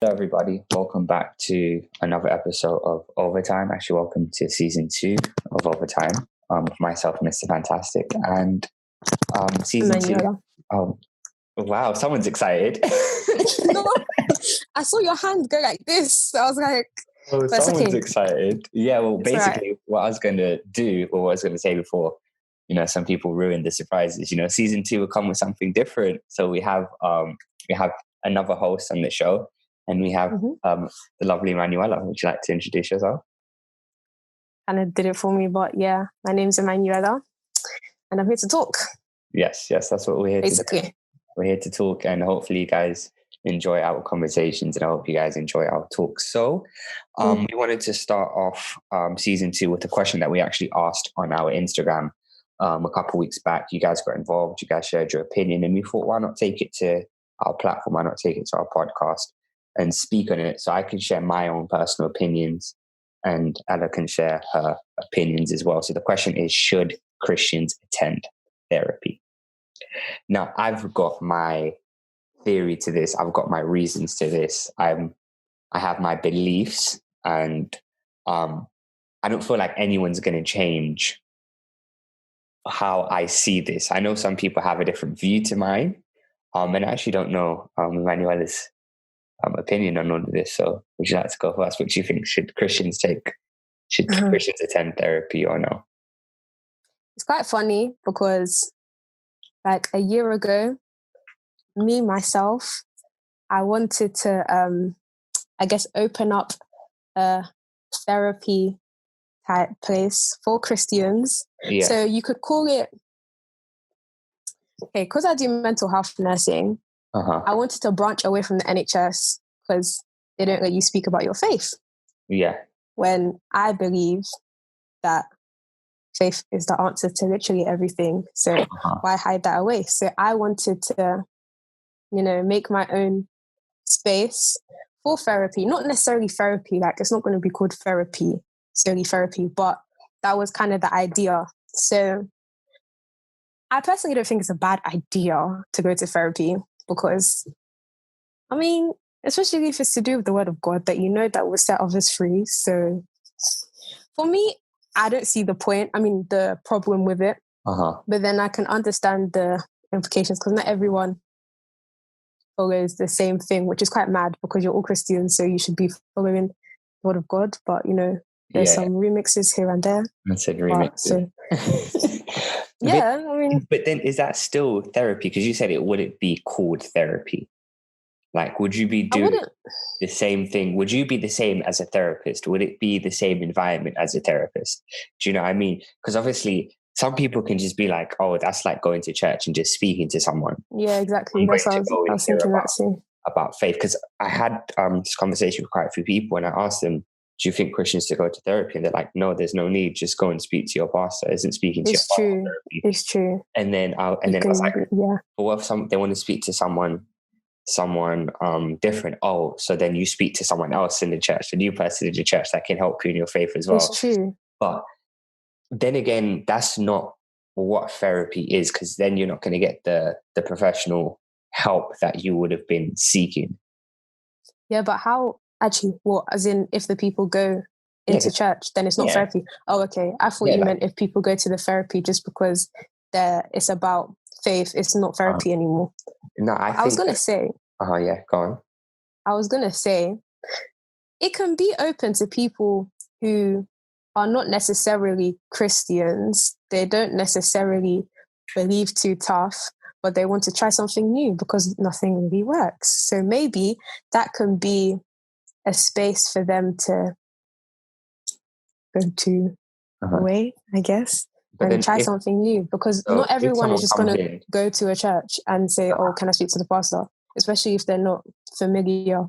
Hello, everybody. Welcome back to another episode of OverTime. Actually, welcome to season 2 of OverTime. With myself, Mr. Fantastic, and season Emmanuella. 2. Oh, wow! Someone's excited. No, I saw your hand go like this. So I was like, Oh, that's someone's okay. excited. Yeah. Well, It's all basically, what I was going to do, or what I was going to say before, some people ruin the surprises. Season 2 will come with something different. So we have another host on the show. And we have the lovely Emmanuella. Would you like to introduce yourself? Kind of did it for me, but yeah, my name's Emmanuella, and I'm here to talk. Yes, that's what we're here basically. to do. We're here to talk, and hopefully you guys enjoy our conversations, and I hope you guys enjoy our talk. So we wanted to start off season 2 with a question that we actually asked on our Instagram a couple of weeks back. You guys got involved, you guys shared your opinion, and we thought, why not take it to our platform? Why not take it to our podcast and speak on it, so I can share my own personal opinions and Ella can share her opinions as well. So the question is, should Christians attend therapy? Now, I've got my theory to this. I've got my reasons to this. I have my beliefs, and I don't feel like anyone's going to change how I see this. I know some people have a different view to mine, and I actually don't know Emmanuela's opinion on all of this. So would you like to go first? What do you think? Should Christians attend therapy or no? It's quite funny because like a year ago, myself, I wanted to, open up a therapy type place for Christians. Yeah. So you could call it, because I do mental health nursing, I wanted to branch away from the NHS because they don't let you speak about your faith. Yeah. When I believe that faith is the answer to literally everything. So why hide that away? So I wanted to, make my own space for therapy. Not necessarily therapy, like it's not going to be called solely therapy, but that was kind of the idea. So I personally don't think it's a bad idea to go to therapy because, especially if it's to do with the word of God, that that will set others free. So for me, I don't see the problem with it. But then I can understand the implications because not everyone follows the same thing, which is quite mad because you're all Christians, so you should be following the word of God. But, there's some remixes here and there. I said remixes. But then is that still therapy? Because you said it wouldn't be called therapy. Like, would you be doing the same thing? Would you be the same as a therapist? Would it be the same environment as a therapist? Do you know what I mean? Because obviously some people can just be like, oh, that's like going to church and just speaking to someone. Yeah, exactly. That's what I was thinking about faith. Because I had this conversation with quite a few people and I asked them, do you think Christians to go to therapy? And they're like, no, there's no need. Just go and speak to your pastor. Isn't speaking to your pastor therapy? It's true. And then I was like, well, what if they want to speak to someone different? Oh, so then you speak to someone else in the church, a new person in the church that can help you in your faith as well. It's true. But then again, that's not what therapy is, because then you're not going to get the professional help that you would have been seeking. Yeah, but how actually? What, as in if the people go into church, then it's not therapy? Oh, okay. I thought you meant if people go to the therapy just because it's about faith, it's not therapy anymore. No, I was going to say. Go on. I was going to say, it can be open to people who are not necessarily Christians. They don't necessarily believe too tough, but they want to try something new because nothing really works. So maybe that can be a space for them to go to away, I guess. And try something new, because not everyone is just going to go to a church and say, oh, can I speak to the pastor? Especially if they're not familiar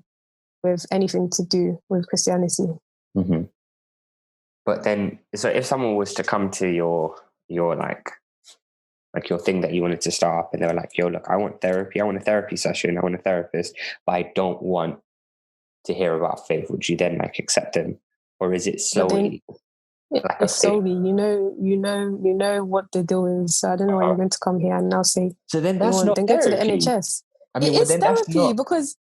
with anything to do with Christianity. Mm-hmm. But then, so if someone was to come to your like your thing that you wanted to start up and they were like, yo, look, I want therapy. I want a therapy session. I want a therapist, but I don't want to hear about faith. Would you then like accept them? Or is it slowly? It's slowly, you know what the deal is. So I don't know why you're going to come here and now say. So then that's not then therapy. Go to the NHS. I mean, it is therapy because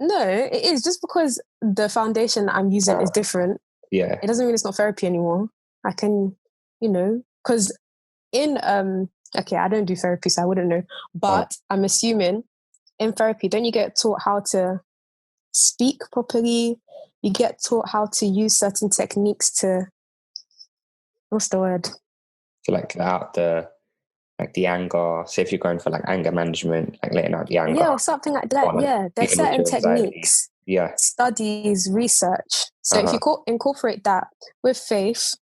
No, it is just because the foundation that I'm using is different. Yeah. It doesn't mean it's not therapy anymore. I can, because in okay, I don't do therapy, so I wouldn't know. But I'm assuming in therapy, don't you get taught how to speak properly? You get taught how to use certain techniques to, what's the word? To like out the anger. So if you're going for like anger management, like letting out the anger. Yeah, or something like that. or, Yeah, there's certain techniques, studies, research. So if you incorporate that with faith,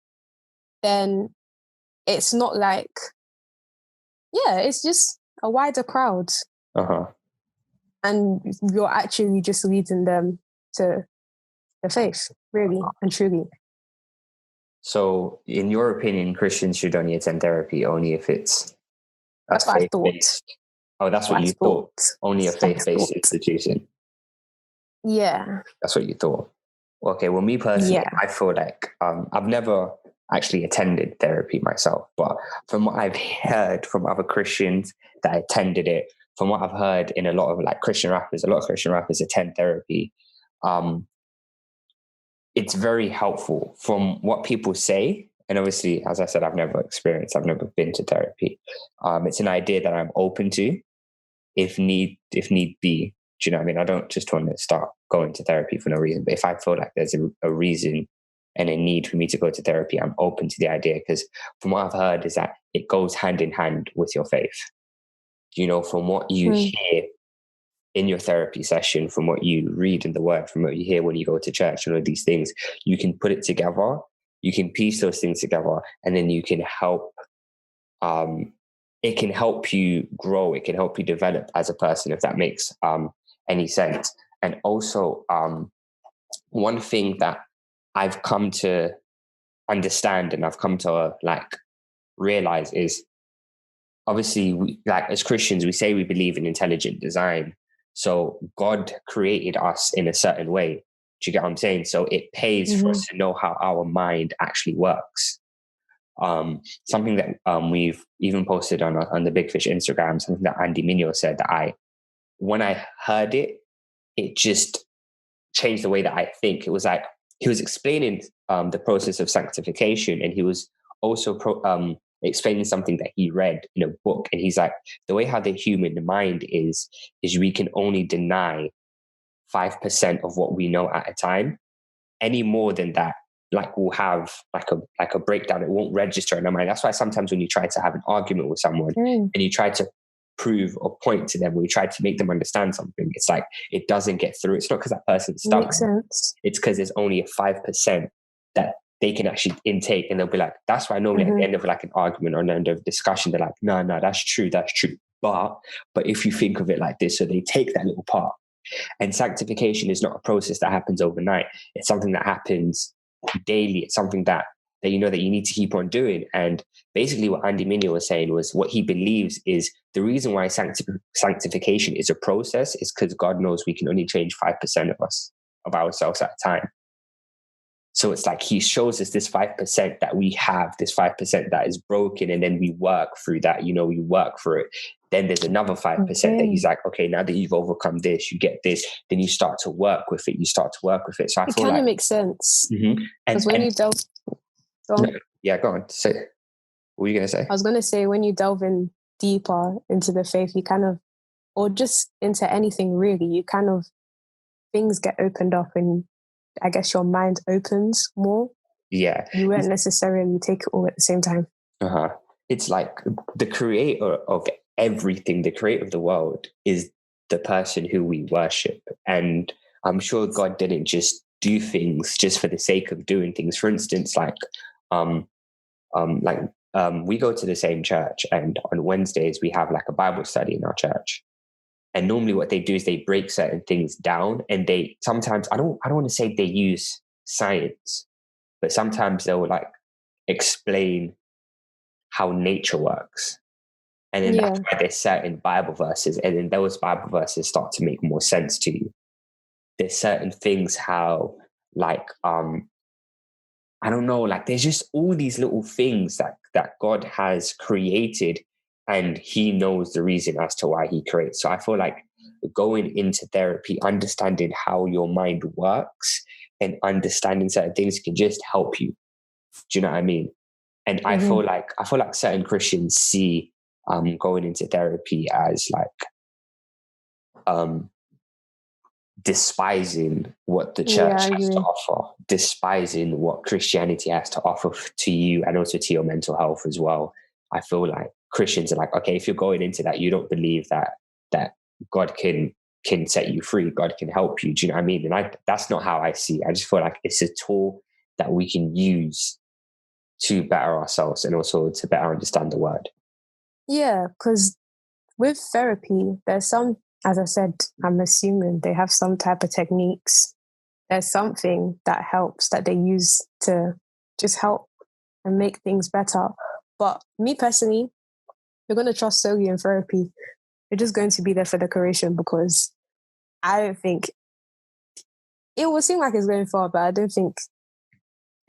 then it's not like, it's just a wider crowd. And you're actually just leading them to the faith, really and truly. So, in your opinion, Christians should only attend therapy only if it's that's what I thought. Oh, that's what you thought? Only a faith-based institution? Yeah. That's what you thought? Okay, well, me personally, I feel like I've never actually attended therapy myself, but from what I've heard from other Christians that attended it, from what I've heard in a lot of Christian rappers, a lot of Christian rappers attend therapy. It's very helpful from what people say. And obviously, as I said, I've never been to therapy. It's an idea that I'm open to if need be. Do you know what I mean? I don't just want to start going to therapy for no reason. But if I feel like there's a reason and a need for me to go to therapy, I'm open to the idea, because from what I've heard is that it goes hand in hand with your faith. From what you hear in your therapy session, from what you read in the word, from what you hear when you go to church, all these things, you can put it together, you can piece those things together, and then you can help, it can help you grow, it can help you develop as a person, if that makes any sense. And also, one thing that I've come to understand and I've come to realize is, obviously, we, as Christians, we say we believe in intelligent design. So God created us in a certain way. Do you get what I'm saying? So it pays for us to know how our mind actually works. Something that we've even posted on the Big Fish Instagram, something that Emmanuella said that when I heard it, it just changed the way that I think. It was like he was explaining the process of sanctification, and he was also explaining something that he read in a book. And he's like, the way how the human mind is we can only deny 5% of what we know at a time. Any more than that, we'll have a breakdown. It won't register in our mind. That's why sometimes when you try to have an argument with someone and you try to prove or point to them, when you try to make them understand something, it's like it doesn't get through. It's not because that person's stubborn. Makes sense. It's because there's only a 5% that they can actually intake, and they'll be like, that's why normally at the end of an argument or an end of discussion, they're like, no, that's true. But if you think of it like this, so they take that little part. And sanctification is not a process that happens overnight. It's something that happens daily. It's something that you need to keep on doing. And basically what Andy Minio was saying was, what he believes is the reason why sanctification is a process is because God knows we can only change 5% of ourselves at a time. So it's like he shows us this 5% that we have, this 5% that is broken, and then we work through that, we work through it. Then there's another 5% that he's like, okay, now that you've overcome this, you get this, then you start to work with it. So I feel kind of makes sense. Because when you delve... go on. Say, what were you going to say? I was going to say, when you delve in deeper into the faith, you kind of, or just into anything really, you kind of, things get opened up and I guess your mind opens more. Yeah. You won't necessarily take it all at the same time. It's like the creator of everything, the creator of the world, is the person who we worship. And I'm sure God didn't just do things just for the sake of doing things. For instance, we go to the same church, and on Wednesdays we have a Bible study in our church. And normally what they do is they break certain things down, and they sometimes, I don't want to say they use science, but sometimes they'll explain how nature works. And then that's why there's certain Bible verses, and then those Bible verses start to make more sense to you. There's certain things how I don't know, there's just all these little things that God has created, and he knows the reason as to why he creates. So I feel like going into therapy, understanding how your mind works and understanding certain things can just help you. Do you know what I mean? And I feel like certain Christians see going into therapy as like despising what the church has to offer, despising what Christianity has to offer to you and also to your mental health as well. I feel like Christians are like, okay, if you're going into that, you don't believe that God can set you free, God can help you. Do you know what I mean? And that's not how I see it. I just feel like it's a tool that we can use to better ourselves and also to better understand the word. Yeah, because with therapy, there's some, as I said, I'm assuming they have some type of techniques. There's something that helps that they use to just help and make things better. But me personally, you're going to trust solely in therapy. You're just going to be there for decoration, because I don't think it will seem like it's going far, but I don't think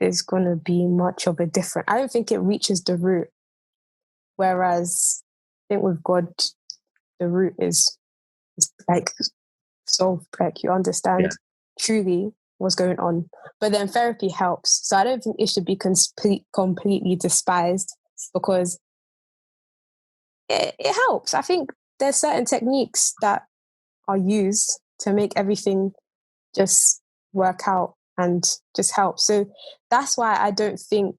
there's going to be much of a difference. I don't think it reaches the root. Whereas I think with God, the root is like solved, like you understand truly what's going on. But then therapy helps. So I don't think it should be completely despised, because it helps. I think there's certain techniques that are used to make everything just work out and just help. So that's why I don't think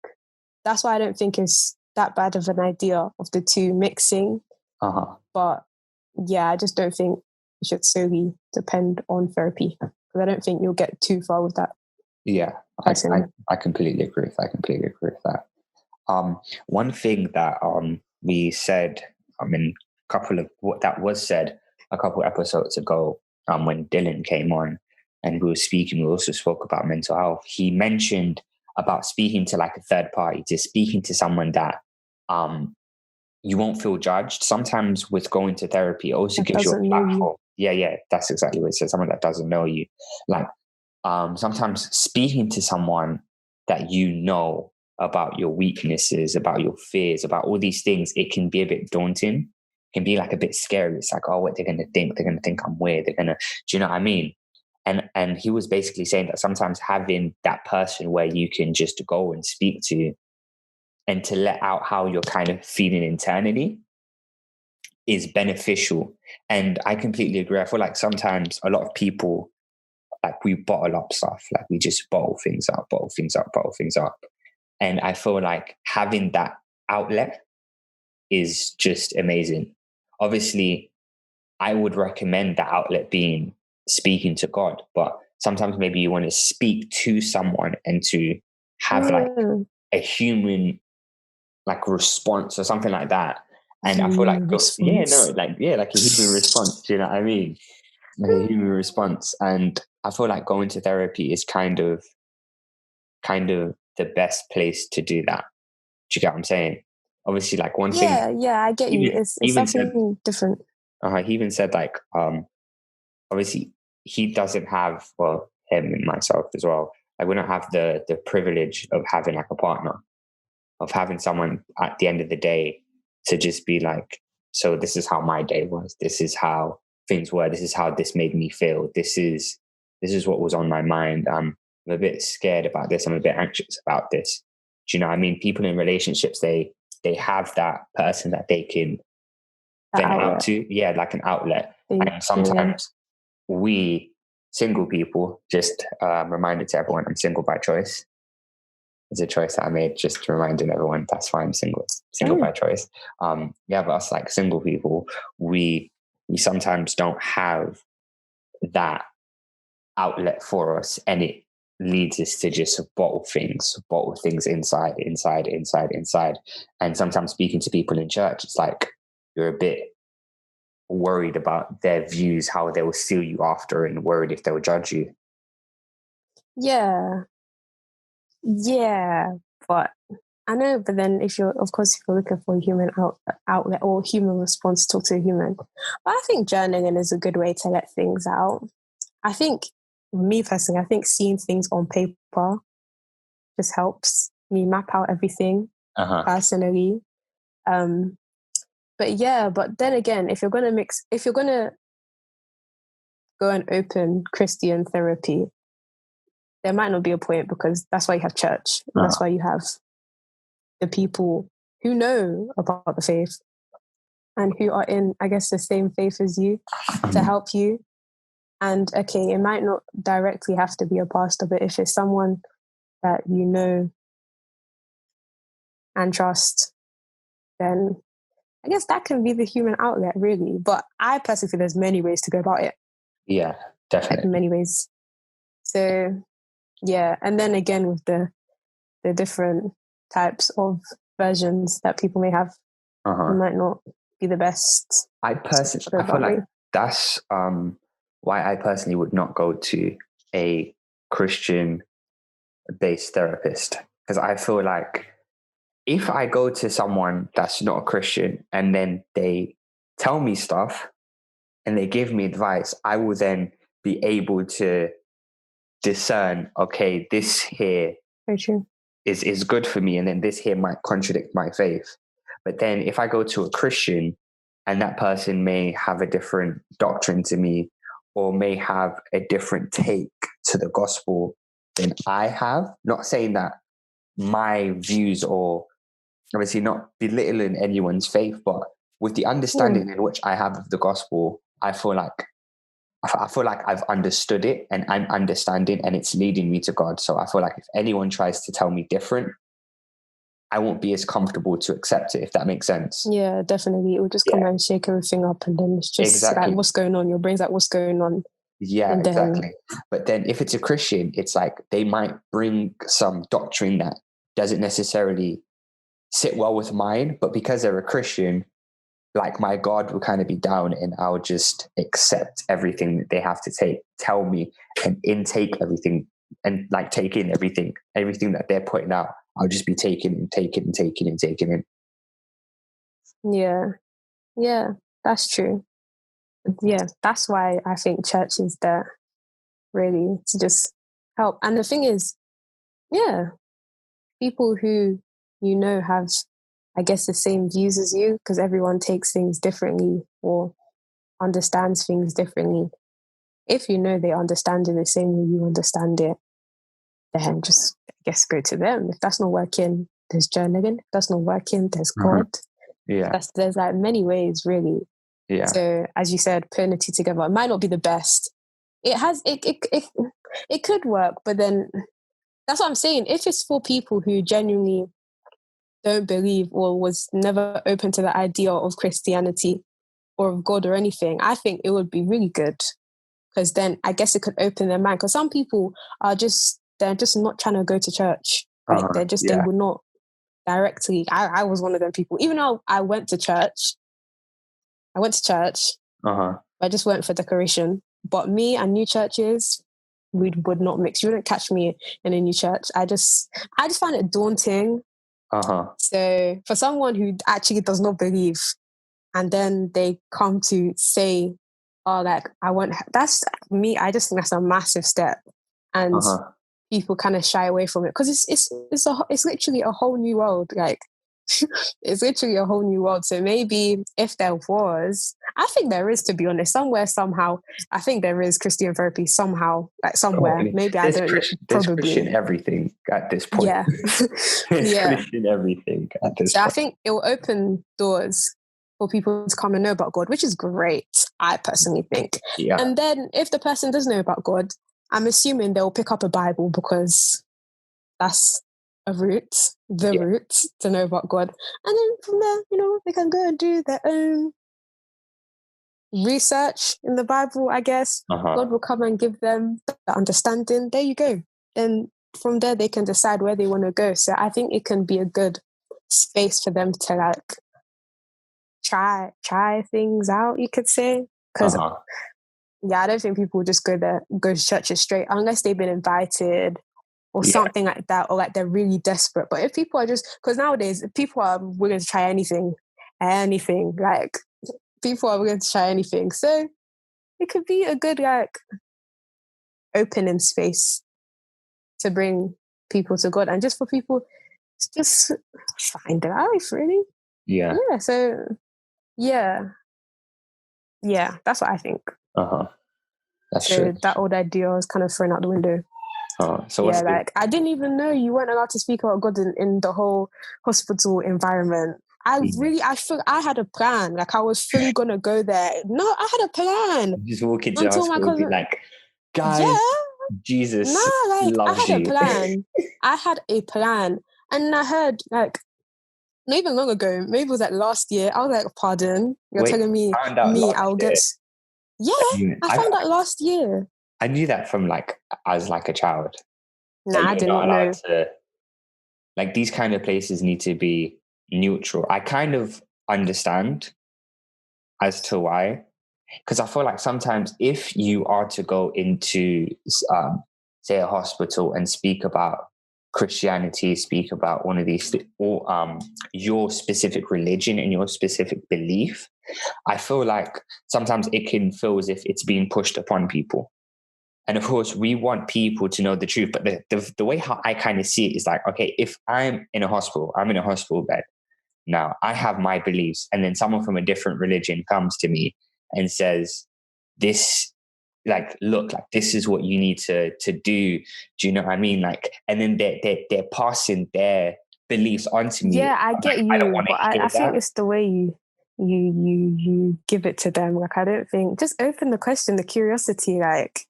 it's that bad of an idea of the two mixing. But yeah, I just don't think it should solely depend on therapy, because I don't think you'll get too far with that. Yeah, I completely agree with that. I completely agree with that. One thing that we said, that was said a couple episodes ago, when Dylan came on and we were speaking, we also spoke about mental health. He mentioned about speaking to like a third party, to speaking to someone that you won't feel judged. Sometimes with going to therapy, it also gives you a platform. Yeah, that's exactly what it says. Someone that doesn't know you. Like sometimes speaking to someone that you know about your weaknesses, about your fears, about all these things, it can be a bit daunting. It can be like a bit scary. It's like, oh, what they're going to think? They're going to think I'm weird. Do you know what I mean? And he was basically saying that sometimes having that person where you can just go and speak to and to let out how you're kind of feeling internally is beneficial. And I completely agree. I feel like sometimes a lot of people, like, we bottle up stuff. Like, we just bottle things up. And I feel like having that outlet is just amazing. Obviously, I would recommend that outlet being speaking to God, but sometimes maybe you want to speak to someone and to have like a human like response or something like that. And I feel like like a human response. Do you know what I mean? Like a human response. And I feel like going to therapy is kind of the best place to do that. Do you get what I'm saying? Obviously, like one thing. Yeah, I get you. It's something different. He even said like, obviously he doesn't have, well, him and myself as well, like we don't have the privilege of having like a partner, of having someone at the end of the day to just be like, so this is how my day was. This is how things were. This is how this made me feel. This is what was on my mind. I'm a bit scared about this. I'm a bit anxious about this. Do you know what I mean? People in relationships, they have that person that they can vent out to. Yeah, like an outlet. And sometimes we single people, just reminder to everyone, I'm single by choice. It's a choice that I made, just reminding everyone that's why I'm single by choice. But us like single people, we sometimes don't have that outlet for us, and it leads us to just bottle things inside. And sometimes speaking to people in church, it's like you're a bit worried about their views, how they will steal you after, and worried if they'll judge you. Yeah, but I know. But then, if you're looking for a human outlet or human response, talk to a human. But I think journaling is a good way to let things out. I think, me personally, I think seeing things on paper just helps me map out everything personally. But then again, if you're gonna go and open Christian therapy, there might not be a point, because that's why you have church. And that's why you have the people who know about the faith and who are in, I guess, the same faith as you to help you. And okay, it might not directly have to be a pastor, but if it's someone that you know and trust, then I guess that can be the human outlet, really. But I personally think there's many ways to go about it. Yeah, definitely. Like, many ways. So, yeah. And then again, with the different types of versions that people may have, it might not be the best. I feel like that's why I personally would not go to a Christian-based therapist, because I feel like if I go to someone that's not a Christian and then they tell me stuff and they give me advice, I will then be able to discern, okay, this here is good for me, and then this here might contradict my faith. But then if I go to a Christian and that person may have a different doctrine to me, or may have a different take to the gospel than I have, not saying that my views, or obviously not belittling anyone's faith, but with the understanding in which I have of the gospel, I feel like I've understood it and I'm understanding, and it's leading me to God. So I feel like if anyone tries to tell me different, I won't be as comfortable to accept it, if that makes sense. Yeah, definitely. It will just come and shake everything up, and then it's just like, what's going on? Your brain's like, what's going on? Yeah, and exactly. But then if it's a Christian, it's like they might bring some doctrine that doesn't necessarily sit well with mine, but because they're a Christian, like my God will kind of be down, and I'll just accept everything that they have to tell me, and intake everything, and like take in everything that they're putting out. I'll just be taking in. Yeah, that's true. Yeah, that's why I think church is there, really, to just help. And the thing is, people who you know have, I guess, the same views as you, because everyone takes things differently or understands things differently. If you know they understand it the same way you understand it, then just, I guess, go to them. If that's not working, there's journaling. If that's not working, there's God. Yeah. There's like many ways, really. Yeah. So as you said, putting the two together, it might not be the best. It could work, but then that's what I'm saying. If it's for people who genuinely don't believe or was never open to the idea of Christianity or of God or anything, I think it would be really good, because then I guess it could open their mind. Because some people they're just not trying to go to church. Like they would not directly. I was one of them people. Even though I went to church. I just went for decoration. But me and new churches, we would not mix. You wouldn't catch me in a new church. I just find it daunting. So for someone who actually does not believe, and then they come to say, "Oh, like I want," that's me. I just think that's a massive step, and people kind of shy away from it, because it's literally a whole new world. Like it's literally a whole new world. So maybe if there was, I think there is, to be honest, somewhere, somehow, I think there is Christian therapy somehow, like somewhere. Maybe I don't know. There's Christian everything at this point. Yeah. Christian everything at this point. I think it will open doors for people to come and know about God, which is great, I personally think. Yeah. And then if the person does know about God, I'm assuming they'll pick up a Bible, because that's route to know about God. And then from there, they can go and do their own research in the Bible, I guess. God will come and give them the understanding. There you go. Then from there, they can decide where they want to go. So I think it can be a good space for them to like try things out, you could say. Because I don't think people just go to churches straight unless they've been invited or something like that, or like they're really desperate. But if people are because nowadays people are willing to try anything, like people are willing to try anything. So it could be a good like opening space to bring people to God, and just for people to just find their life, really. Yeah. So yeah, that's what I think. That's So true. that old idea was kind of thrown out the window. Oh, so what's like I didn't even know you weren't allowed to speak about God in the whole hospital environment. I feel I had a plan. Like I was fully gonna go there. No, I had a plan. Just walk into the Until my hospital and be cousin, like, guys, yeah, Jesus like I loves had you. a plan. I had a plan, and I heard like not even long ago, maybe it was like last year. I was like, "Pardon, you're telling me I'll get." Yeah, I found out last year. I knew that from like as like a child. Nah, I did not know. Like these kind of places need to be neutral. I kind of understand as to why, because I feel like sometimes if you are to go into, say, a hospital and speak about Christianity, speak about one of these, or your specific religion and your specific belief, I feel like sometimes it can feel as if it's being pushed upon people. And of course, we want people to know the truth. But the way how I kind of see it is like, okay, if I'm in a hospital bed. Now, I have my beliefs, and then someone from a different religion comes to me and says, this, like, look, like, this is what you need to do. Do you know what I mean? Like, and then they're passing their beliefs onto me. Yeah, I get you, I don't want to but hear I that. think it's the way you give it to them. Like, I don't think, just open the question, the curiosity, like,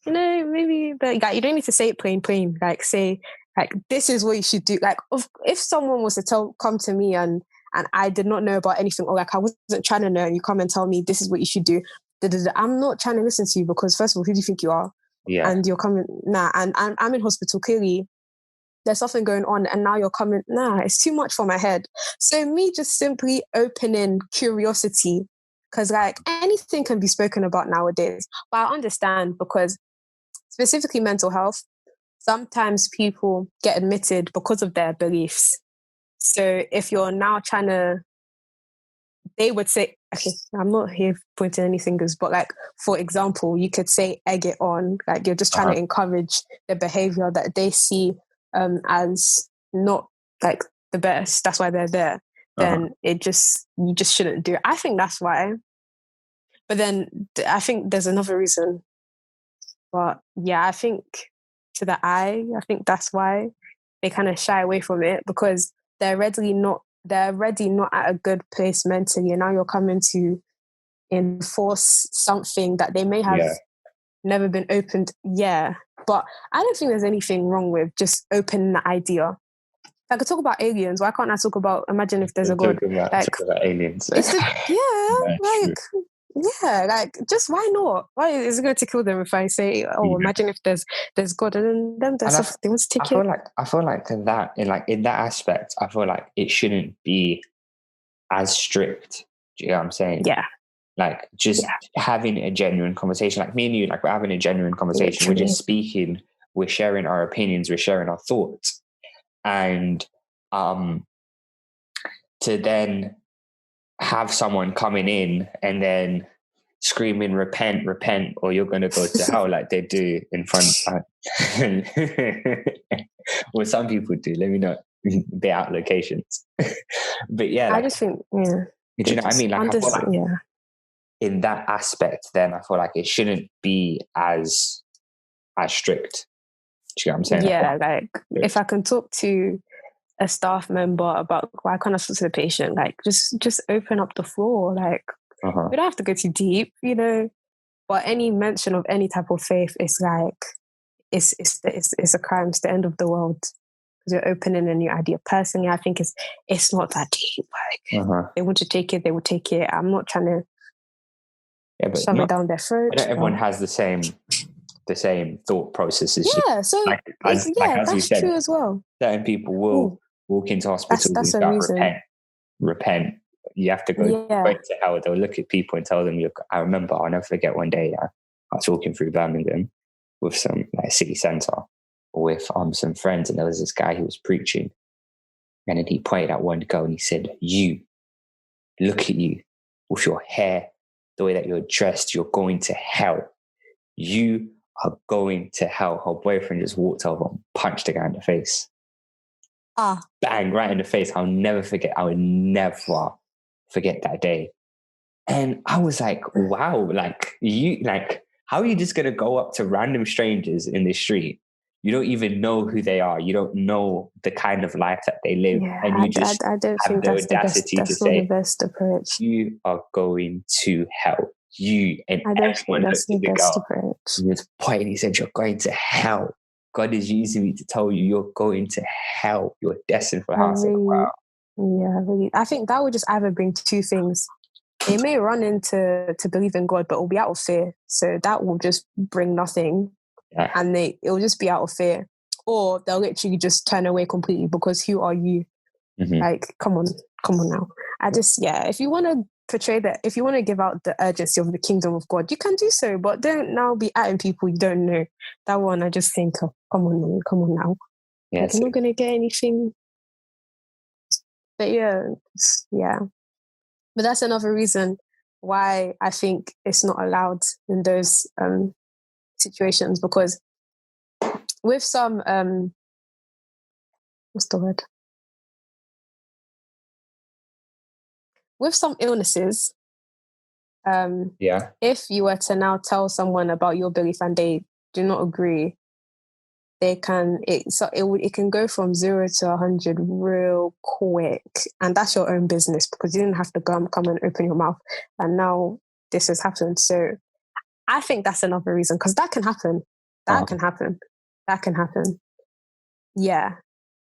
maybe, but like, you don't need to say it plain, like say, like, this is what you should do. Like, if someone was to come to me and I did not know about anything, or like I wasn't trying to know, and you come and tell me this is what you should do, I'm not trying to listen to you, because first of all, who do you think you are? Yeah. And you're coming, and I'm in hospital, clearly there's something going on, and now you're coming, it's too much for my head. So me just simply opening curiosity, because like anything can be spoken about nowadays, but I understand, because specifically mental health, sometimes people get admitted because of their beliefs. So if you're now trying to, they would say, okay, I'm not here pointing any fingers, but like, for example, you could say egg it on, like you're just trying to encourage the behavior that they see as not like the best. That's why they're there. Then you just shouldn't do it. I think that's why. But then I think there's another reason. But yeah, I think I think that's why they kind of shy away from it, because they're already not at a good place mentally, and now you're coming to enforce something that they may have never been opened. Yeah, but I don't think there's anything wrong with just opening the idea. I could talk about aliens. Why can't I talk about, imagine if there's a God? Talk about aliens. Like, just why not? Why is it going to kill them if I say, imagine if there's God, and then there's stuff they want to take it? I feel like in that aspect, I feel like it shouldn't be as strict. Do you know what I'm saying? Yeah. Like just having a genuine conversation, like me and you, like we're having a genuine conversation. Literally. We're just speaking, we're sharing our opinions, we're sharing our thoughts. And to then have someone coming in and then screaming, repent, or you're going to go to hell, like they do in front well, some people do, let me not be out locations. But yeah, like, I just think, do you know what I mean? Like, I feel like in that aspect, then I feel like it shouldn't be as strict. Do you know what I'm saying? Yeah, like if I can talk to a staff member about why can't I talk to the patient, like just open up the floor. Like we don't have to go too deep, you know. But any mention of any type of faith is like it's a crime. It's the end of the world, because you're opening a new idea. Personally, I think it's not that deep. Like they want to take it, they will take it. I'm not trying to shove it down their throat. Not everyone has the same thought processes. Yeah, so as you said, true as well. Certain people will walk into hospitals and start repent. You have to go to hell. They'll look at people and tell them, look, I remember, I'll never forget one day I was walking through Birmingham with some city centre with some friends, and there was this guy who was preaching, and then he pointed at one girl and he said, you, look at you with your hair, the way that you're dressed, you're going to hell. You are going to hell. Her boyfriend just walked over and punched the guy in the face. Bang, right in the face. I will never forget that day. And I was like, wow, like you, like How are you just going to go up to random strangers in the street? You don't even know who they are. You don't know the kind of life that they live. Yeah, And you just I don't have think the that's the best. audacity to That's not the say, best approach. you are going to hell. You and I don't think everyone that's looked the at the best girl. approach. He was pointing. He said, "You're going to hell. God is using me to tell you, you're going to hell. You're destined for hell." Really. I think that would just either bring two things. They may run into to believe in God, but it will be out of fear. So that will just bring nothing, and it will just be out of fear. Or they'll literally just turn away completely because who are you? Mm-hmm. Like, come on now. If you want to portray that, if you want to give out the urgency of the kingdom of God, you can do so, but don't now be atting people you don't know. That one, I just think, oh, come on now. Yeah, like, you're not going to get anything. But yeah. But that's another reason why I think it's not allowed in those situations, because with some, what's the word? With some illnesses, if you were to now tell someone about your belief and they do not agree, it can go from 0 to 100 real quick, and that's your own business because you didn't have to come and open your mouth, and now this has happened. So I think that's another reason, because that can happen. That can happen. Yeah,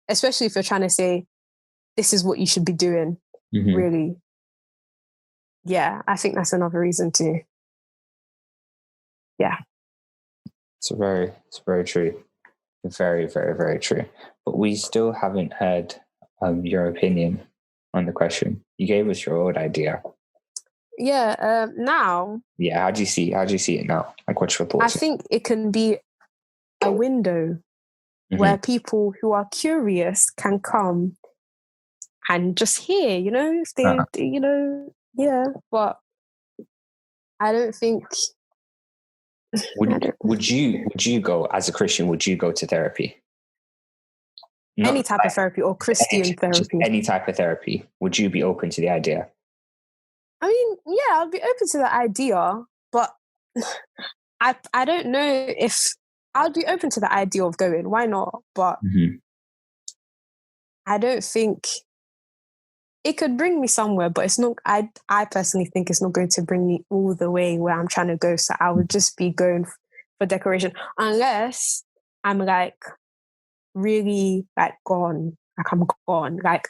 especially if you're trying to say this is what you should be doing. Mm-hmm. Really. Yeah, I think that's another reason too. Yeah. It's very true. Very, very, very true. But we still haven't heard your opinion on the question. You gave us your old idea. Yeah. Now. Yeah. How do you see it now? Like, what's your thoughts? I think it can be a window where people who are curious can come and just hear. If they, But I don't think. Would you go as a Christian? Would you go to therapy? Any type of therapy or Christian therapy? Any type of therapy. Would you be open to the idea? I mean, yeah, I'll be open to the idea, but I don't know if I'll be open to the idea of going. Why not? But I don't think it could bring me somewhere, but it's not. I personally think it's not going to bring me all the way where I'm trying to go. So I would just be going for decoration, unless I'm like really like gone, like I'm gone, like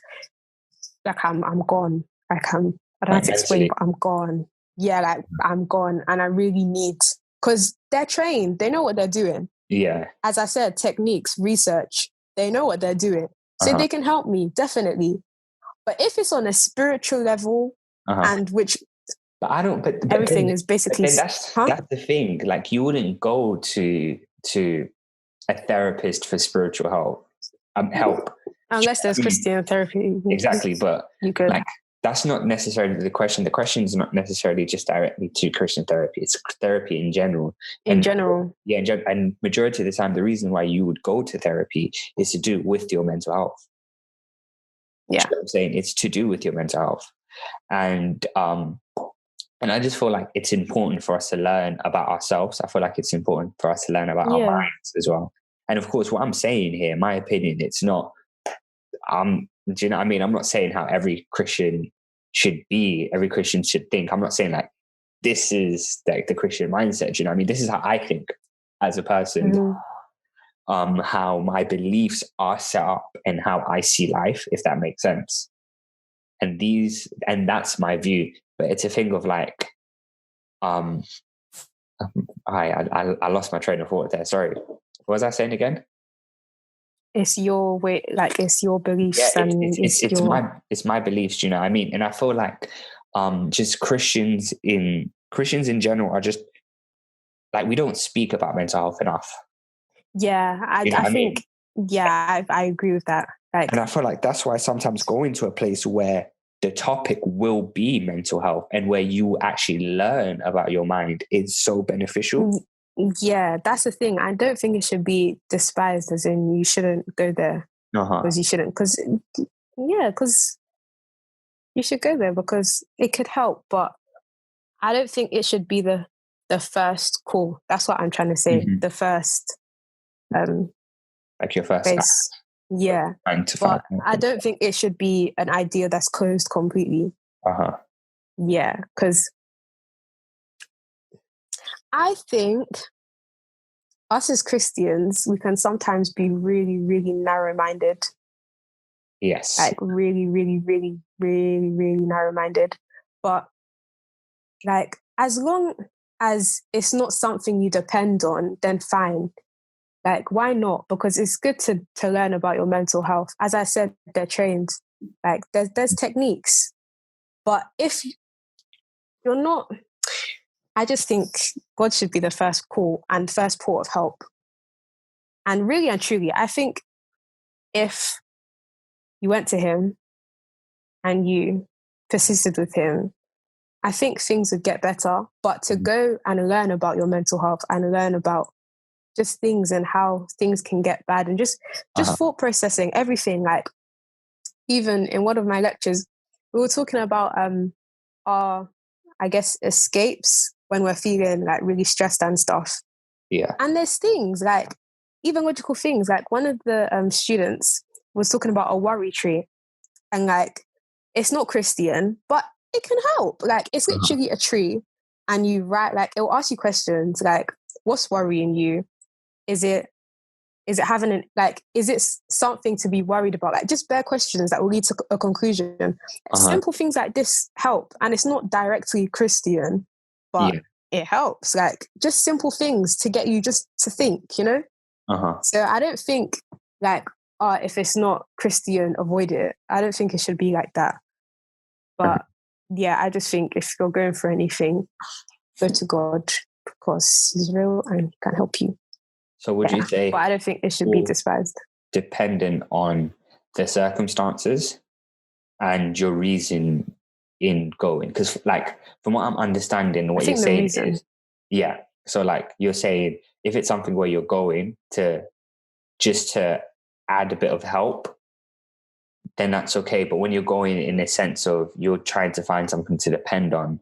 I'm gone, like I don't have to explain, but I'm gone. Yeah, like I'm gone, and I really need, because they're trained, they know what they're doing. Yeah, as I said, techniques, research, they know what they're doing, so they can help me definitely. But if it's on a spiritual level, and which, but I don't. But everything then, is basically. That's the thing. Like, you wouldn't go to a therapist for spiritual help. Unless there's Christian therapy. Exactly, but you could. Like, that's not necessarily the question. The question is not necessarily just directly to Christian therapy. It's therapy in general. Yeah, and majority of the time, the reason why you would go to therapy is to do with your mental health. Yeah, you know what I'm saying, it's to do with your mental health, and I just feel like it's important for us to learn about ourselves. I feel like it's important for us to learn about our minds as well. And of course, what I'm saying here, my opinion, it's not. Do you know what I mean? I'm not saying how every Christian should be, every Christian should think. I'm not saying like this is like the Christian mindset. Do you know what I mean? This is how I think as a person, how my beliefs are set up and how I see life, if that makes sense. And that's my view. But it's a thing of like, I lost my train of thought there. Sorry. What was I saying again? It's your way, like it's your beliefs, and it's my beliefs. Do you know what I mean? And I feel like just Christians in general are just like, we don't speak about mental health enough. Yeah, I think. Yeah, I agree with that. Like, and I feel like that's why sometimes going to a place where the topic will be mental health and where you actually learn about your mind is so beneficial. Yeah, that's the thing. I don't think it should be despised, as in you shouldn't go there because you shouldn't. Because you should go there because it could help. But I don't think it should be the the first call. That's what I'm trying to say. Mm-hmm. The first like your first base. Yeah. But I don't think it should be an idea that's closed completely. Yeah, because I think us as Christians, we can sometimes be really, really narrow-minded. Yes. Like really, really, really, really, really narrow-minded. But like, as long as it's not something you depend on, then fine. Like, why not? Because it's good to learn about your mental health. As I said, they're trained. Like, there's techniques. But if you're not, I just think God should be the first call and first port of help. And really and truly, I think if you went to him and you persisted with him, I think things would get better. But to go and learn about your mental health and learn about just things and how things can get bad and just thought processing, everything. Like, even in one of my lectures, we were talking about our, I guess, escapes when we're feeling like really stressed and stuff. Yeah. And there's things like, even logical things, like one of the students was talking about a worry tree, and like, it's not Christian, but it can help. Like, it's literally a tree, and you write, like, it will ask you questions like, what's worrying you? Is it having an, like, is it something to be worried about? Like, just bare questions that will lead to a conclusion. Simple things like this help, and it's not directly Christian, but it helps. Like, just simple things to get you just to think, you know? So I don't think like, if it's not Christian, avoid it. I don't think it should be like that. But yeah, I just think if you're going for anything, go to God, because he's real and he can help you. So would you say... But I don't think it should be despised. Dependent on the circumstances and your reason in going. Because like, from what I'm understanding, what you're saying is... Yeah. So like, you're saying, if it's something where you're going to just to add a bit of help, then that's okay. But when you're going in a sense of you're trying to find something to depend on,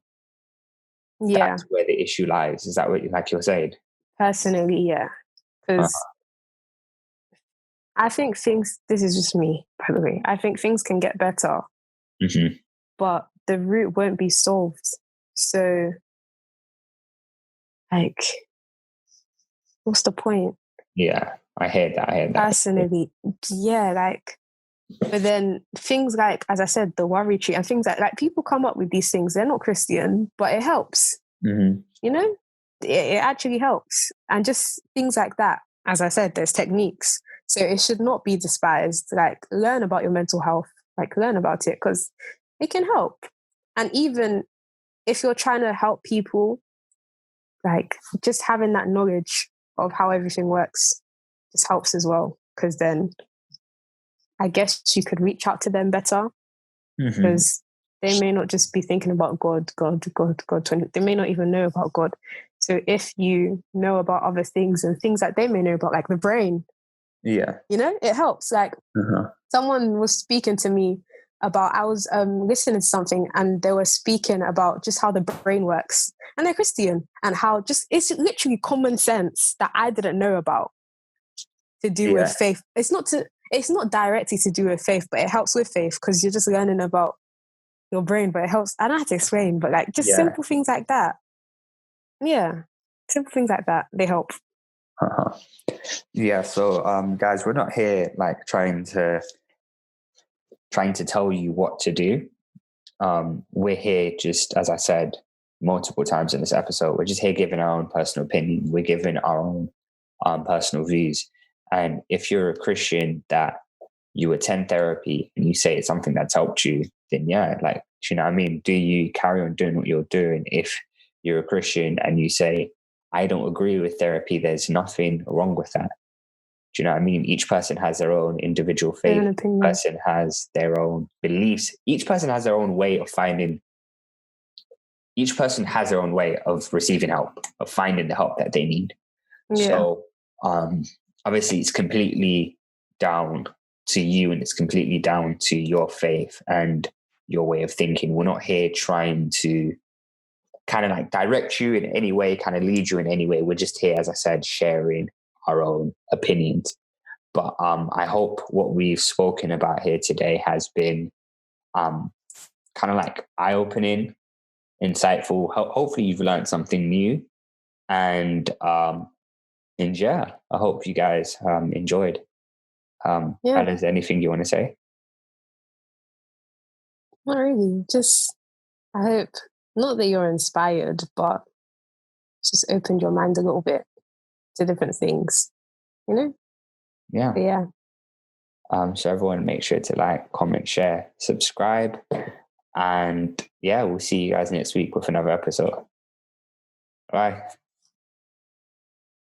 that's where the issue lies. Is that what you're saying? Personally, yeah. Because I think things, this is just me, by the way, I think things can get better, but the root won't be solved. So, like, what's the point? Yeah, I hear that. Personally, yeah, like, but then things like, as I said, the worry tree and things like people come up with these things. They're not Christian, but it helps. You know, it actually helps. And just things like that. As I said, there's techniques. So it should not be despised. Like, learn about your mental health. Like, learn about it, because it can help. And even if you're trying to help people, like, just having that knowledge of how everything works just helps as well. Because then I guess you could reach out to them better, because they may not just be thinking about God. They may not even know about God. So if you know about other things and things that they may know about, like the brain, you know, it helps. Like, someone was speaking to me about, I was listening to something, and they were speaking about just how the brain works, and they're Christian, and how just, it's literally common sense that I didn't know about, to do with faith. It's not directly to do with faith, but it helps with faith, because you're just learning about your brain. But it helps. I don't have to explain, but like, just simple things like that. Yeah, simple things like that, they help. Yeah. So, guys, we're not here like trying to tell you what to do. We're here, just as I said multiple times in this episode, we're just here giving our own personal opinion. We're giving our own personal views. And if you're a Christian that you attend therapy and you say it's something that's helped you, then like, do you know what I mean? Do you carry on doing what you're doing? If you're a Christian and you say, I don't agree with therapy, there's nothing wrong with that. Do you know what I mean? Each person has their own individual faith. Each person has their own beliefs. Each person has their own way of each person has their own way of receiving help, of finding the help that they need. So, obviously it's completely down to you, and it's completely down to your faith and your way of thinking. We're not here trying to kind of like direct you in any way, kind of lead you in any way. We're just here, as I said, sharing our own opinions. But I hope what we've spoken about here today has been kind of like eye-opening, insightful. Hopefully you've learned something new. And yeah, I hope you guys enjoyed. Is there anything you want to say? Not really. Just, I hope, not that you're inspired, but just opened your mind a little bit to different things, you know? Yeah. But yeah. So everyone make sure to like, comment, share, subscribe. And yeah, we'll see you guys next week with another episode. Bye.